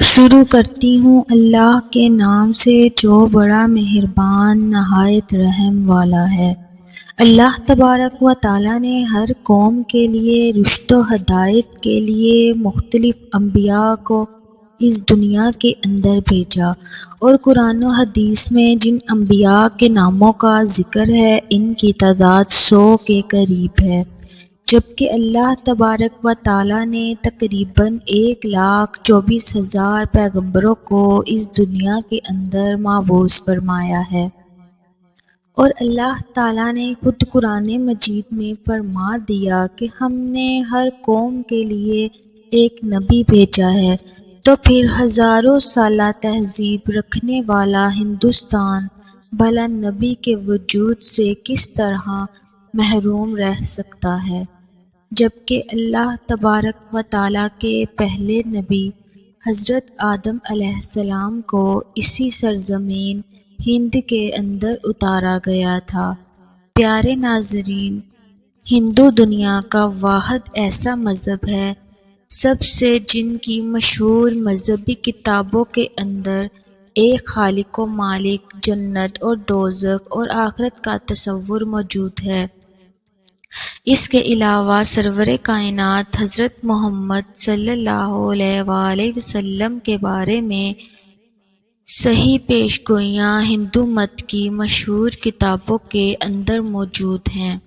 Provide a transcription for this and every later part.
شروع کرتی ہوں اللہ کے نام سے جو بڑا مہربان نہایت رحم والا ہے۔ اللہ تبارک و تعالیٰ نے ہر قوم کے لیے رشد و ہدایت کے لیے مختلف انبیاء کو اس دنیا کے اندر بھیجا، اور قرآن و حدیث میں جن انبیاء کے ناموں کا ذکر ہے ان کی تعداد 100 کے قریب ہے، جبکہ اللہ تبارک و تعالیٰ نے تقریباً 1,24,000 پیغمبروں کو اس دنیا کے اندر مبعوث فرمایا ہے۔ اور اللہ تعالیٰ نے خود قرآن مجید میں فرما دیا کہ ہم نے ہر قوم کے لیے ایک نبی بھیجا ہے، تو پھر ہزاروں سالہ تہذیب رکھنے والا ہندوستان بھلا نبی کے وجود سے کس طرح محروم رہ سکتا ہے، جبکہ اللہ تبارک و تعالیٰ کے پہلے نبی حضرت آدم علیہ السلام کو اسی سرزمین ہند کے اندر اتارا گیا تھا۔ پیارے ناظرین، ہندو دنیا کا واحد ایسا مذہب ہے سب سے جن کی مشہور مذہبی کتابوں کے اندر ایک خالق و مالک، جنت اور دوزخ اور آخرت کا تصور موجود ہے۔ اس کے علاوہ سرور کائنات حضرت محمد صلی اللہ علیہ وآلہ وسلم کے بارے میں صحیح پیش گوئیاں ہندو مت کی مشہور کتابوں کے اندر موجود ہیں۔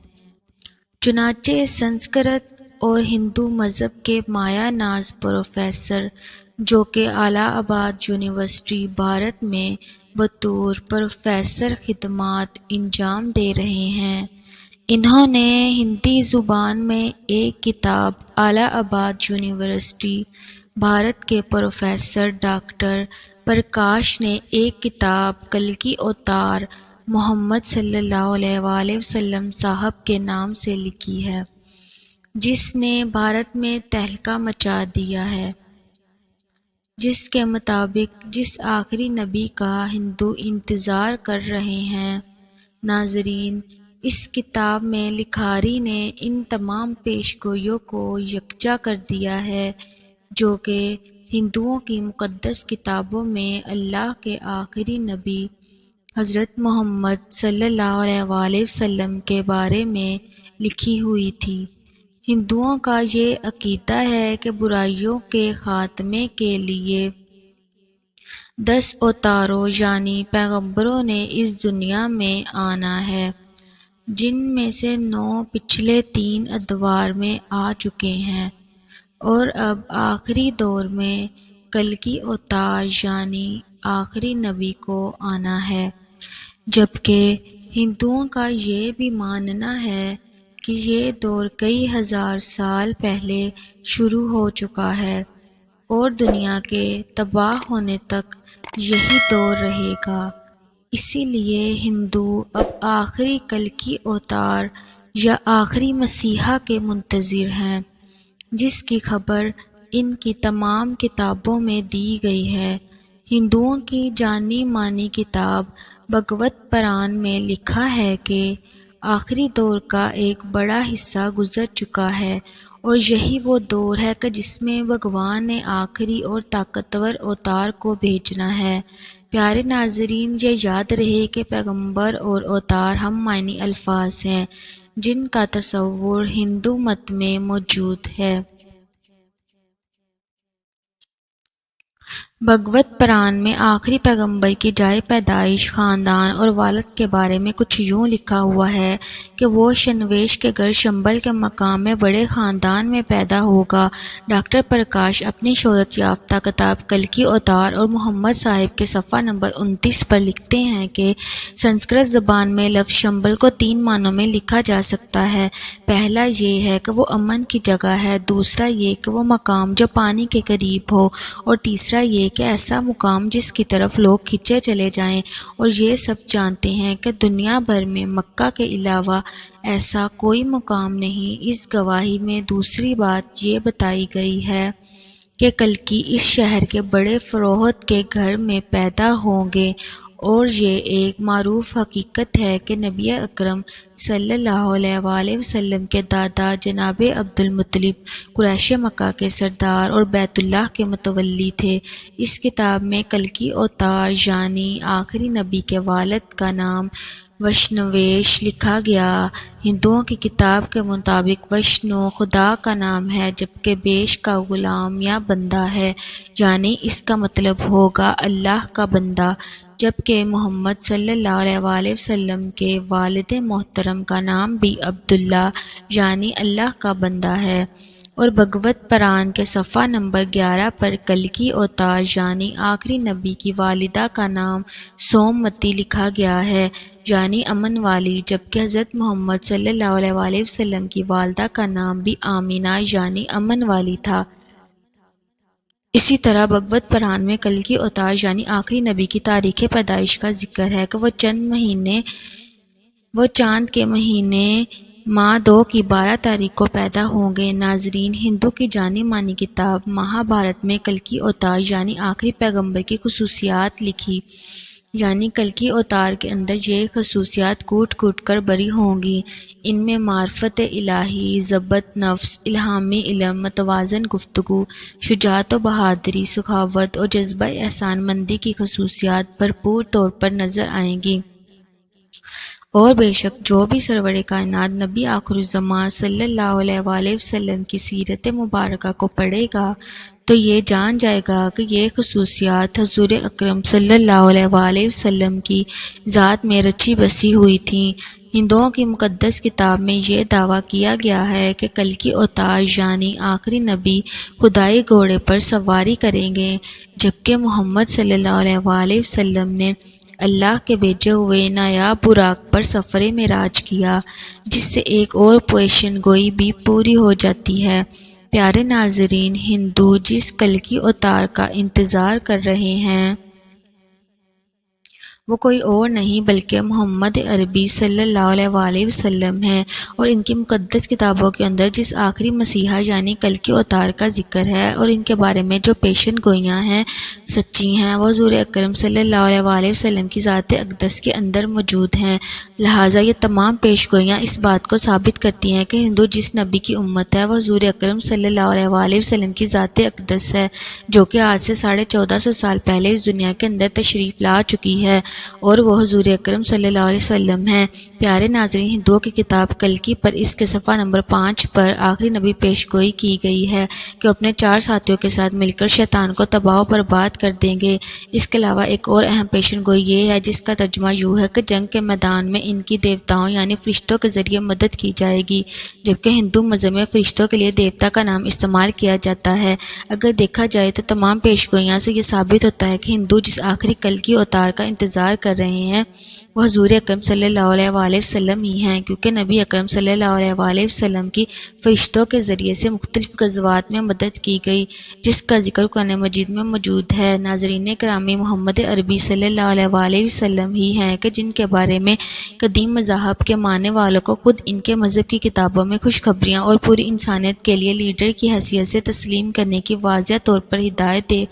چنانچہ سنسکرت اور ہندو مذہب کے مایا ناز پروفیسر، جو کہ الہ آباد یونیورسٹی بھارت میں بطور پروفیسر خدمات انجام دے رہے ہیں، انہوں نے ہندی زبان میں ایک کتاب، الہ آباد یونیورسٹی بھارت کے پروفیسر ڈاکٹر پرکاش نے ایک کتاب کلکی اوتار محمد صلی اللہ علیہ وآلہ وسلم صاحب کے نام سے لکھی ہے، جس نے بھارت میں تہلکہ مچا دیا ہے، جس کے مطابق جس آخری نبی کا ہندو انتظار کر رہے ہیں۔ ناظرین، اس کتاب میں لکھاری نے ان تمام پیش گوئیوں کو یکجا کر دیا ہے جو کہ ہندوؤں کی مقدس کتابوں میں اللہ کے آخری نبی حضرت محمد صلی اللہ علیہ وآلہ وسلم کے بارے میں لکھی ہوئی تھی۔ ہندوؤں کا یہ عقیدہ ہے کہ برائیوں کے خاتمے کے لیے 10 اوتاروں یعنی پیغمبروں نے اس دنیا میں آنا ہے، جن میں سے 9 پچھلے 3 ادوار میں آ چکے ہیں، اور اب آخری دور میں کلکی اوتار یعنی آخری نبی کو آنا ہے، جبکہ ہندوؤں کا یہ بھی ماننا ہے کہ یہ دور کئی ہزار سال پہلے شروع ہو چکا ہے اور دنیا کے تباہ ہونے تک یہی دور رہے گا۔ اسی لیے ہندو اب آخری کلکی اوتار یا آخری مسیحا کے منتظر ہیں، جس کی خبر ان کی تمام کتابوں میں دی گئی ہے۔ ہندوؤں کی جانی مانی کتاب بھگوت پران میں لکھا ہے کہ آخری دور کا ایک بڑا حصہ گزر چکا ہے، اور یہی وہ دور ہے کہ جس میں بھگوان نے آخری اور طاقتور اوتار کو بھیجنا ہے۔ پیارے ناظرین، یہ یاد رہے کہ پیغمبر اور اوتار ہم معنی الفاظ ہیں جن کا تصور ہندو مت میں موجود ہے۔ بھگوت پران میں آخری پیغمبر کی جائے پیدائش، خاندان اور والد کے بارے میں کچھ یوں لکھا ہوا ہے کہ وہ شنویش کے گھر شمبل کے مقام میں بڑے خاندان میں پیدا ہوگا۔ ڈاکٹر پرکاش اپنی شہرت یافتہ کتاب کلکی اوتار اور محمد صاحب کے صفحہ نمبر 29 پر لکھتے ہیں کہ سنسکرت زبان میں لفظ شمبل کو 3 معنوں میں لکھا جا سکتا ہے۔ پہلا یہ ہے کہ وہ امن کی جگہ ہے، دوسرا یہ کہ وہ مقام جو پانی کے قریب ہو، اور تیسرا یہ کہ ایسا مقام جس کی طرف لوگ کھنچے چلے جائیں، اور یہ سب جانتے ہیں کہ دنیا بھر میں مکہ کے علاوہ ایسا کوئی مقام نہیں۔ اس گواہی میں دوسری بات یہ بتائی گئی ہے کہ کلکی اس شہر کے بڑے فروہد کے گھر میں پیدا ہوں گے، اور یہ ایک معروف حقیقت ہے کہ نبی اکرم صلی اللہ علیہ وآلہ وسلم کے دادا جناب عبد المطلب قریش مکہ کے سردار اور بیت اللہ کے متولی تھے۔ اس کتاب میں کلکی اوتار یعنی آخری نبی کے والد کا نام وشنویش لکھا گیا۔ ہندوؤں کی کتاب کے مطابق وشنو خدا کا نام ہے جبکہ بیش کا غلام یا بندہ ہے، یعنی اس کا مطلب ہوگا اللہ کا بندہ، جبکہ محمد صلی اللہ علیہ وآلہ وسلم کے والد محترم کا نام بھی عبداللہ یعنی اللہ کا بندہ ہے۔ اور بھگوت پران کے صفحہ نمبر 11 پر کلکی اوتار یعنی آخری نبی کی والدہ کا نام سومتی لکھا گیا ہے، یعنی امن والی، جبکہ حضرت محمد صلی اللہ علیہ وآلہ وسلم کی والدہ کا نام بھی آمینہ یعنی امن والی تھا۔ اسی طرح بھگوت پران میں کلکی اوتار یعنی آخری نبی کی تاریخ پیدائش کا ذکر ہے کہ وہ چاند کے مہینے ماہ 2 کی 12 تاریخ کو پیدا ہوں گے۔ ناظرین، ہندو کی جانی مانی کتاب مہابھارت میں کلکی اوتار یعنی آخری پیغمبر کی خصوصیات لکھی، یعنی کلکی اوتار کے اندر یہ خصوصیات کوٹ کوٹ کر بری ہوں گی۔ ان میں معرفت الہی، ضبط نفس، الہامی علم، متوازن گفتگو، شجاعت و بہادری، سخاوت اور جذبہ احسان مندی کی خصوصیات بھرپور طور پر نظر آئیں گی۔ اور بے شک جو بھی سرور کائنات نبی آخر الزماں صلی اللہ علیہ وآلہ وسلم کی سیرت مبارکہ کو پڑھے گا تو یہ جان جائے گا کہ یہ خصوصیات حضور اکرم صلی اللہ علیہ وآلہ وسلم کی ذات میں رچی بسی ہوئی تھیں۔ ہندوؤں کی مقدس کتاب میں یہ دعویٰ کیا گیا ہے کہ کلکی اوتار یعنی آخری نبی خدائی گھوڑے پر سواری کریں گے، جبکہ محمد صلی اللہ علیہ وآلہ وسلم نے اللہ کے بھیجے ہوئے نایاب براق پر سفر معراج کیا، جس سے ایک اور پیشن گوئی بھی پوری ہو جاتی ہے۔ پیارے ناظرین، ہندو جس کلکی اوتار کا انتظار کر رہے ہیں وہ کوئی اور نہیں بلکہ محمد عربی صلی اللہ علیہ وآلہ وسلم ہے، اور ان کی مقدس کتابوں کے اندر جس آخری مسیحا یعنی کلکی اوتار کا ذکر ہے اور ان کے بارے میں جو پیشن گوئیاں ہیں سچی ہیں، وہ حضور اکرم صلی اللہ علیہ وآلہ وسلم کی ذات اقدس کے اندر موجود ہیں۔ لہٰذا یہ تمام پیش گوئیاں اس بات کو ثابت کرتی ہیں کہ ہندو جس نبی کی امت ہے وہ حضور اکرم صلی اللہ علیہ وآلہ وسلم کی ذات اقدس ہے، جو کہ آج سے 1450 سال پہلے اس دنیا کے اندر تشریف لا چکی ہے، اور وہ حضور اکرم صلی اللہ علیہ وسلم ہیں۔ پیارے ناظرین، ہندوؤں کی کتاب کلکی پر اس کے صفحہ نمبر 5 پر آخری نبی پیش گوئی کی گئی ہے کہ اپنے 4 ساتھیوں کے ساتھ مل کر شیطان کو تباہ و برباد کر دیں گے۔ اس کے علاوہ ایک اور اہم پیشن گوئی یہ ہے جس کا ترجمہ یوں ہے کہ جنگ کے میدان میں ان کی دیوتاؤں یعنی فرشتوں کے ذریعے مدد کی جائے گی، جبکہ ہندو مذہب میں فرشتوں کے لیے دیوتا کا نام استعمال کیا جاتا ہے۔ اگر دیکھا جائے تو تمام پیش گوئیاں سے یہ ثابت ہوتا ہے کہ ہندو جس آخری کلکی اوتار کا انتظار کر رہے ہیں وہ حضور اکرم صلی اللہ علیہ وآلہ وسلم ہی ہیں، کیونکہ نبی اکرم صلی اللہ علیہ وآلہ وسلم کی فرشتوں کے ذریعے سے مختلف غزوات میں مدد کی گئی، جس کا ذکر قرآن مجید میں موجود ہے۔ ناظرین گرامی، محمد عربی صلی اللہ علیہ وآلہ وسلم ہی ہیں کہ جن کے بارے میں قدیم مذاہب کے ماننے والوں کو خود ان کے مذہب کی کتابوں میں خوشخبریاں اور پوری انسانیت کے لیے لیڈر کی حیثیت سے تسلیم کرنے کی واضح طور پر ہدایت دے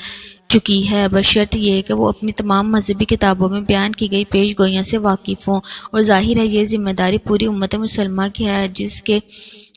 چکی ہے، بشرط یہ کہ وہ اپنی تمام مذہبی کتابوں میں بیان کی گئی پیش گوئیوں سے واقف ہوں، اور ظاہر ہے یہ ذمہ داری پوری امت مسلمہ کی ہے، جس کے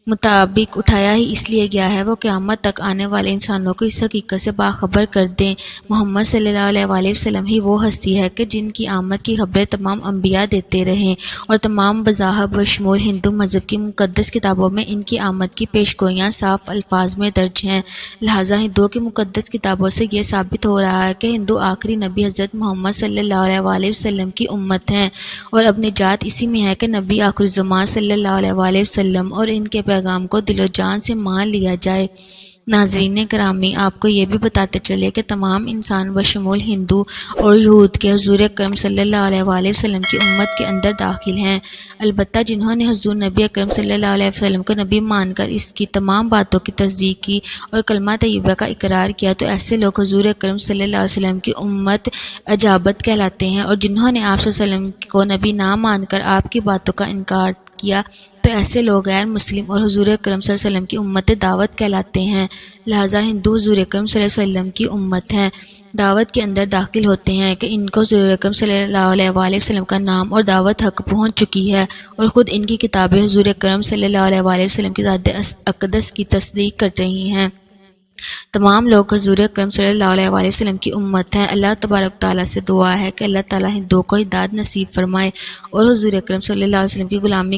مطابق اٹھایا ہی اس لیے گیا ہے وہ قیامت تک آنے والے انسانوں کو اس حقیقت سے باخبر کر دیں۔ محمد صلی اللہ علیہ وآلہ وسلم ہی وہ ہستی ہے کہ جن کی آمد کی خبریں تمام انبیاء دیتے رہیں، اور تمام مذاہب بشمول ہندو مذہب کی مقدس کتابوں میں ان کی آمد کی پیش گوئیاں صاف الفاظ میں درج ہیں۔ لہٰذا ہندوؤں کی مقدس کتابوں سے یہ ثابت ہو رہا ہے کہ ہندو آخری نبی حضرت محمد صلی اللہ علیہ وآلہ وسلم کی امت ہیں، اور اب نجات اسی میں ہے کہ نبی آخر الزماں صلی اللہ علیہ وآلہ وسلم اور ان کے پیغام کو دل و جان سے مان لیا جائے۔ ناظرین گرامی، آپ کو یہ بھی بتاتے چلے کہ تمام انسان بشمول ہندو اور یہود کے حضور اکرم صلی اللہ علیہ وآلہ وسلم کی امت کے اندر داخل ہیں، البتہ جنہوں نے حضور نبی اکرم صلی اللہ علیہ وسلم کو نبی مان کر اس کی تمام باتوں کی تصدیق کی اور کلمہ طیبہ کا اقرار کیا تو ایسے لوگ حضور اکرم صلی اللہ علیہ وسلم کی امت اجابت کہلاتے ہیں، اور جنہوں نے آپ صلی اللہ علیہ وسلم کو نبی نہ مان کر آپ کی باتوں کا انکار کیا تو ایسے لوگ غیر مسلم اور حضور اکرم صلی اللہ علیہ وسلم کی امت دعوت کہلاتے ہیں۔ لہٰذا ہندو حضور اکرم صلی اللہ علیہ وسلم کی امت ہیں۔ دعوت کے اندر داخل ہوتے ہیں کہ ان کو حضور اکرم صلی اللہ علیہ وآلہ وسلم کا نام اور دعوت حق پہنچ چکی ہے، اور خود ان کی کتابیں حضور اکرم صلی اللہ علیہ وآلہ وسلم کی ذات اقدس کی تصدیق کر رہی ہیں۔ تمام لوگ حضور اکرم صلی اللہ علیہ وآلہ وسلم کی امت ہیں۔ اللہ تبارک تعالیٰ سے دعا ہے کہ اللہ تعالیٰ ہندوؤں کو ہدایت نصیب فرمائے اور حضور اکرم صلی اللہ علیہ وسلم کی غلامی